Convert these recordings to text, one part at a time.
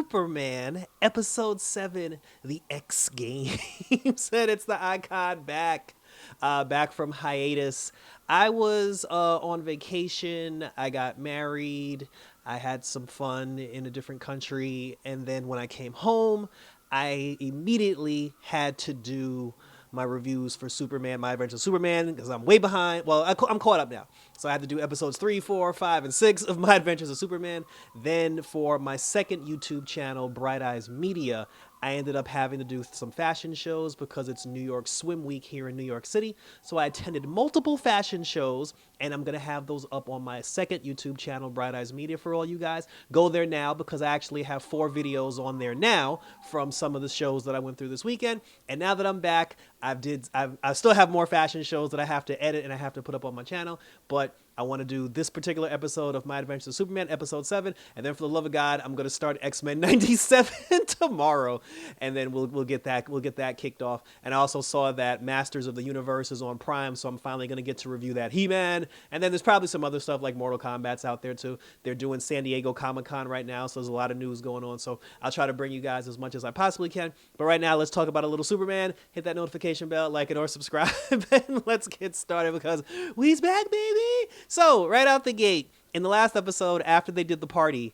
Superman, Episode 7, The X Games. And it's the icon back from hiatus. I was on vacation. I got married. I had some fun in a different country. And then when I came home, I immediately had to do my reviews for Superman, My Adventures of Superman, because I'm way behind. Well, I'm caught up now. So I had to do episodes 3, 4, 5, and 6 of My Adventures of Superman. Then for my second YouTube channel, Bright Eyes Media, I ended up having to do some fashion shows because it's New York Swim Week here in New York City. So I attended multiple fashion shows, and I'm going to have those up on my second YouTube channel, Bright Eyes Media, for all you guys. Go there now because I actually have 4 videos on there now from some of the shows that I went through this weekend. And now that I'm back, I still have more fashion shows that I have to edit and I have to put up on my channel, but I want to do this particular episode of My Adventures of Superman, episode 7, and then for the love of God, I'm going to start X-Men 97 tomorrow, and then we'll get that kicked off. And I also saw that Masters of the Universe is on Prime, so I'm finally going to get to review that He-Man. And then there's probably some other stuff like Mortal Kombat's out there too. They're doing San Diego Comic-Con right now, so there's a lot of news going on. So I'll try to bring you guys as much as I possibly can. But right now, let's talk about a little Superman. Hit that notification bell, like it or subscribe, and let's get started because we's back, baby. So right out the gate, in the last episode, after they did the party,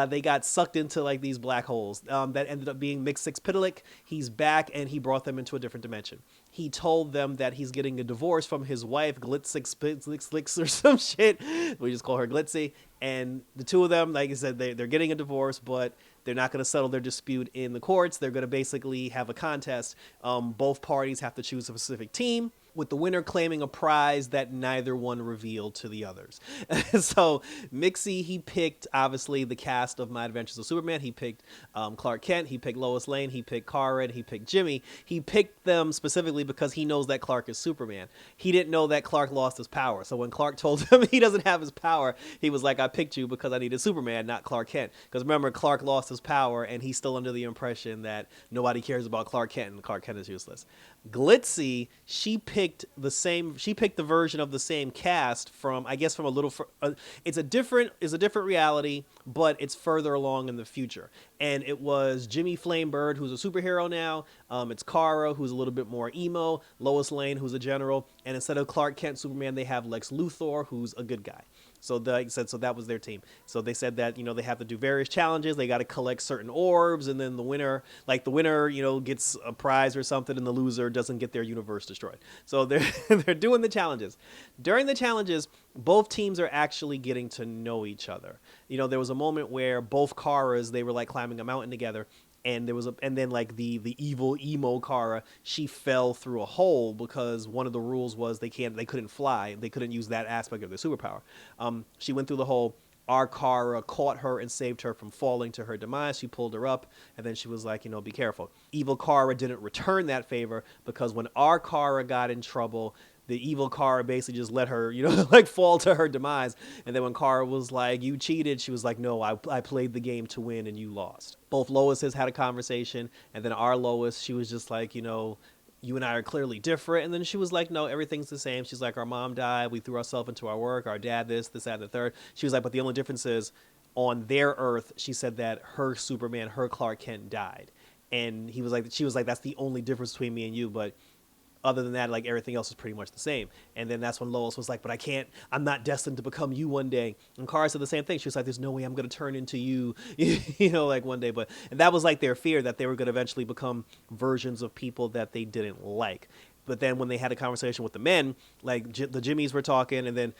they got sucked into like these black holes that ended up being Mxyzptlk. He's back and he brought them into a different dimension. He told them that he's getting a divorce from his wife, Glitzix or some shit. We just call her Glitzy. And the two of them, like I said, they're getting a divorce, but they're not going to settle their dispute in the courts. They're going to basically have a contest. Both parties have to choose a specific team, with the winner claiming a prize that neither one revealed to the others. So Mixie, he picked, obviously, the cast of My Adventures of Superman. He picked Clark Kent, he picked Lois Lane, he picked Kara, and he picked Jimmy. He picked them specifically because he knows that Clark is Superman. He didn't know that Clark lost his power. So when Clark told him he doesn't have his power, he was like, I picked you because I needed Superman, not Clark Kent. Because remember, Clark lost his power, and he's still under the impression that nobody cares about Clark Kent, and Clark Kent is useless. Glitzy, she picked the version of the same cast from, I guess, from a little it's a different reality, but it's further along in the future. And it was Jimmy Flamebird, who's a superhero now. It's Kara, who's a little bit more emo, Lois Lane, who's a general, and instead of Clark Kent Superman, they have Lex Luthor, who's a good guy. So that was their team. So they said that, they have to do various challenges. They got to collect certain orbs, and then the winner, gets a prize or something, and the loser doesn't get their universe destroyed. So they're doing the challenges. During the challenges, both teams are actually getting to know each other. There was a moment where both Karas, they were like climbing a mountain together. And then like the evil emo Kara, she fell through a hole because one of the rules was they couldn't fly. They couldn't use that aspect of their superpower. She went through the hole. Our Kara caught her and saved her from falling to her demise. She pulled her up, and then she was like, be careful. Evil Kara didn't return that favor because when our Kara got in trouble, the evil Kara basically just let her, fall to her demise. And then when Kara was like, you cheated, she was like, no, I played the game to win and you lost. Both Loises had a conversation, and then our Lois, she was just like, you and I are clearly different. And then she was like, no, everything's the same. She's like, our mom died. We threw ourselves into our work. Our dad, this, that, and the third. She was like, but the only difference is on their Earth, she said that her Superman, her Clark Kent died. And she was like, that's the only difference between me and you. But other than that, like everything else is pretty much the same. And then that's when Lois was like, but I'm not destined to become you one day. And Kara said the same thing. She was like, there's no way I'm going to turn into you, like one day. And that was like their fear that they were going to eventually become versions of people that they didn't like. But then when they had a conversation with the men, like the Jimmys were talking, and then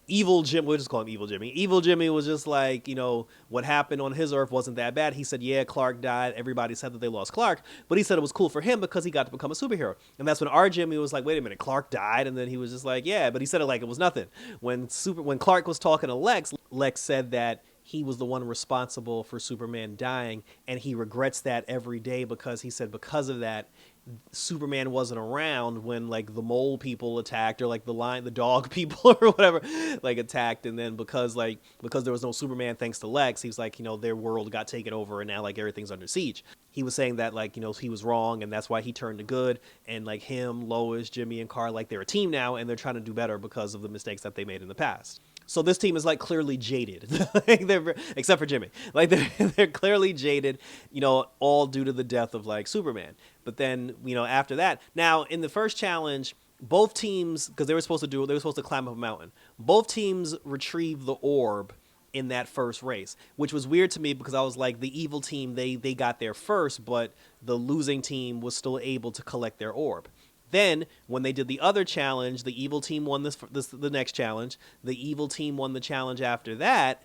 Evil Jim, we'll just call him Evil Jimmy. Evil Jimmy was just like, what happened on his Earth wasn't that bad. He said, yeah, Clark died. Everybody said that they lost Clark, but he said it was cool for him because he got to become a superhero. And that's when our Jimmy was like, wait a minute, Clark died? And then he was just like, yeah, but he said it like it was nothing. When Clark was talking to Lex said that he was the one responsible for Superman dying, and he regrets that every day because he said because of that, Superman wasn't around when like the mole people attacked, or like the dog people or whatever like attacked, and then because there was no Superman thanks to Lex, he's like, their world got taken over and now like everything's under siege. He was saying that like, he was wrong and that's why he turned to good, and like him, Lois, Jimmy, and Kara, like they're a team now and they're trying to do better because of the mistakes that they made in the past. So this team is like clearly jaded, like except for Jimmy. Like they're clearly jaded, all due to the death of like Superman. But then after that, now in the first challenge, both teams, because they were supposed to climb up a mountain. Both teams retrieved the orb in that first race, which was weird to me because I was like, the evil team, they got there first, but the losing team was still able to collect their orb. Then, when they did the other challenge, the evil team won the next challenge. The evil team won the challenge after that.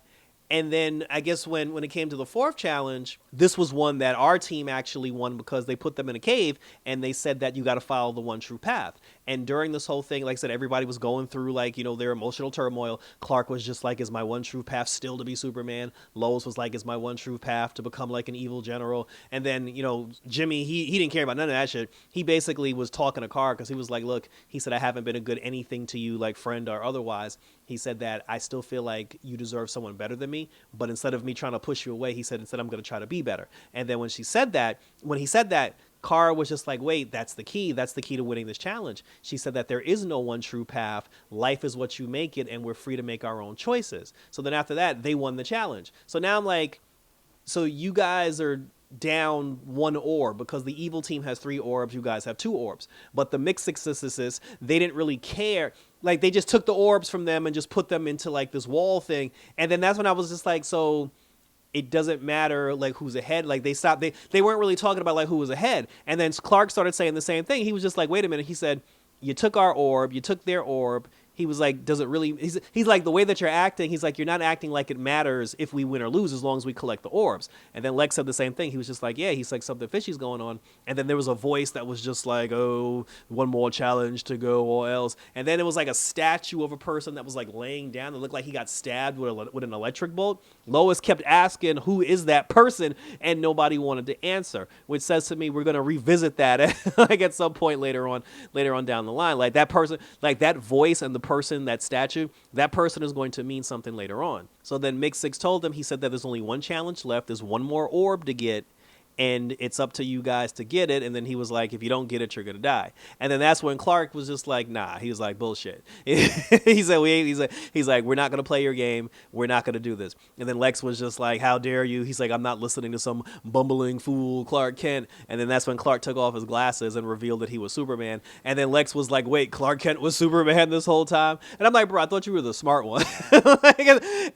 And then I guess when it came to the fourth challenge, this was one that our team actually won because they put them in a cave and they said that you got to follow the one true path. And during this whole thing, like I said, everybody was going through like, their emotional turmoil. Clark was just like, is my one true path still to be Superman? Lois was like, is my one true path to become like an evil general? And then, Jimmy, he didn't care about none of that shit. He basically was talking to Clark because he was like, look, he said, I haven't been a good anything to you, like friend or otherwise. He said that I still feel like you deserve someone better than me. But instead of me trying to push you away, he said, instead I'm going to try to be better. And then when he said that, Kara was just like, wait, that's the key. That's the key to winning this challenge. She said that there is no one true path. Life is what you make it, and we're free to make our own choices. So then after that, they won the challenge. So now I'm like, so you guys are down one orb because the evil team has 3 orbs. You guys have 2 orbs. But the Mixixes, they didn't really care. Like, they just took the orbs from them and just put them into, like, this wall thing. And then that's when I was just like, so it doesn't matter, like, who's ahead. Like, they weren't really talking about, like, who was ahead. And then Clark started saying the same thing. He was just like, wait a minute. He said, you took our orb. You took their orb. He was like, does it really, he's like, the way that you're acting, he's like, you're not acting like it matters if we win or lose as long as we collect the orbs. And then Lex said the same thing. He was just like, yeah, he's like, something fishy's going on. And then there was a voice that was just like, oh, one more challenge to go or else. And then it was like a statue of a person that was like laying down. It looked like he got stabbed with an electric bolt. Lois kept asking, who is that person? And nobody wanted to answer, which says to me, we're going to revisit that like at some point later on down the line. Like that person, like that voice and the person, that statue, that person is going to mean something later on. So then Mix-Six told them, he said that there's only one challenge left. There's one more orb to get, and it's up to you guys to get it. And then he was like, if you don't get it, you're gonna die. And then that's when Clark was just like, nah. He was like, bullshit. He said, he's like, we're not gonna play your game. We're not gonna do this. And then Lex was just like, how dare you? He's like, I'm not listening to some bumbling fool Clark Kent. And then that's when Clark took off his glasses and revealed that he was Superman. And then Lex was like, wait, Clark Kent was Superman this whole time? And I'm like, bro, I thought you were the smart one. Like,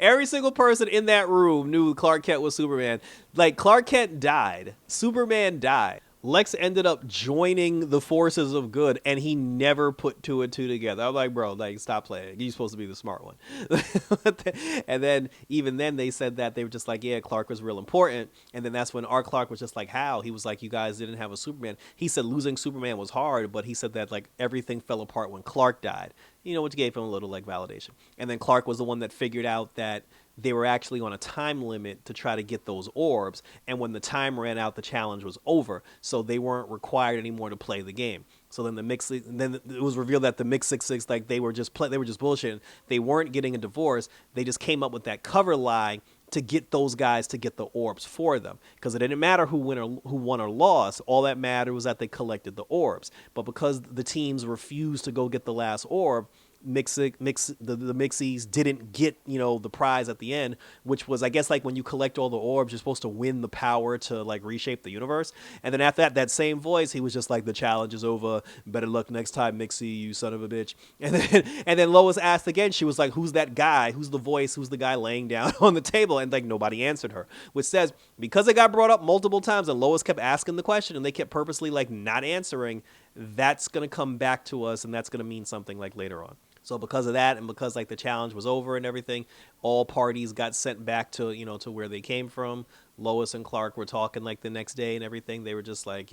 every single person in that room knew Clark Kent was Superman. Like, Clark Kent died. Superman died. Lex ended up joining the forces of good, and he never put 2 and 2 together. I'm like, bro, like, stop playing. You're supposed to be the smart one. And then, even then, they said that they were just like, yeah, Clark was real important. And then that's when our Clark was just like, how? He was like, you guys didn't have a Superman. He said losing Superman was hard, but he said that, like, everything fell apart when Clark died. Which gave him a little, like, validation. And then Clark was the one that figured out that they were actually on a time limit to try to get those orbs, and when the time ran out, the challenge was over, so they weren't required anymore to play the game. So then then it was revealed that the Mix-Six, like, they were just bullshitting. They weren't getting a divorce. They just came up with that cover lie to get those guys to get the orbs for them, because it didn't matter who won or lost. All that mattered was that they collected the orbs. But because the teams refused to go get the last orb, the Mixies didn't get, the prize at the end, which was, I guess, like when you collect all the orbs, you're supposed to win the power to, like, reshape the universe. And then after that same voice, he was just like, the challenge is over. Better luck next time, Mixie, you son of a bitch. And then Lois asked again. She was like, who's that guy? Who's the voice? Who's the guy laying down on the table? And, like, nobody answered her, which says, because it got brought up multiple times and Lois kept asking the question and they kept purposely, like, not answering, that's going to come back to us, and that's going to mean something, like, later on. So because of that, and because, like, the challenge was over and everything, all parties got sent back to, to where they came from. Lois and Clark were talking, like, the next day and everything. They were just like,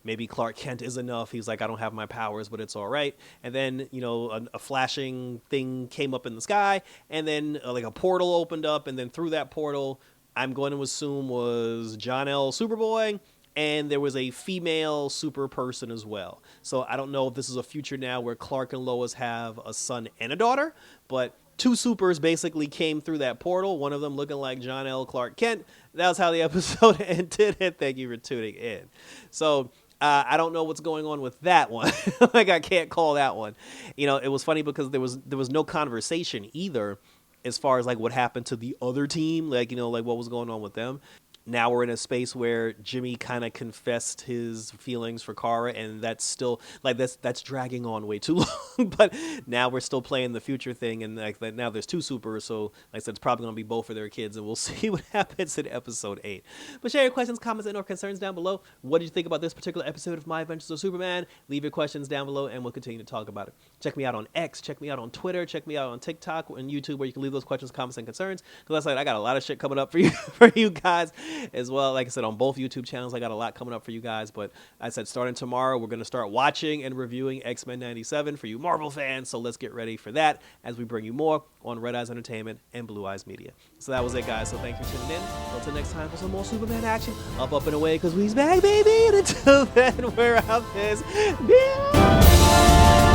maybe Clark Kent is enough. He's like, I don't have my powers, but it's all right. And then, a flashing thing came up in the sky, and then like a portal opened up, and then through that portal, I'm going to assume was Jor-El Superboy, and there was a female super person as well. So I don't know if this is a future now where Clark and Lois have a son and a daughter, but 2 supers basically came through that portal, one of them looking like Jor-El Clark Kent. That was how the episode ended, and thank you for tuning in. So I don't know what's going on with that one. Like, I can't call that one. It was funny because there was no conversation either as far as like what happened to the other team, like, you know, like what was going on with them. Now we're in a space where Jimmy kind of confessed his feelings for Kara, and that's still like that's dragging on way too long. But now we're still playing the future thing, and like now there's two supers, so like I said, it's probably gonna be both of their kids, and we'll see what happens in episode 8. But share your questions, comments, and or concerns down below. What did you think about this particular episode of My Adventures of Superman? Leave your questions down below, and we'll continue to talk about it. Check me out on X, check me out on Twitter, check me out on TikTok and YouTube, where you can leave those questions, comments, and concerns. Because I got a lot of shit coming up for you for you guys as well. Like I said, on both YouTube channels, I got a lot coming up for you guys. But I said, starting tomorrow, we're going to start watching and reviewing X-Men 97 for you Marvel fans. So let's get ready for that as we bring you more on Red Eyes Entertainment and Blue Eyes Media. So that was it, guys. So thank you for tuning in. Until next time for some more Superman action. Up and away, because we's back, baby. And until then, we're out this. Yeah.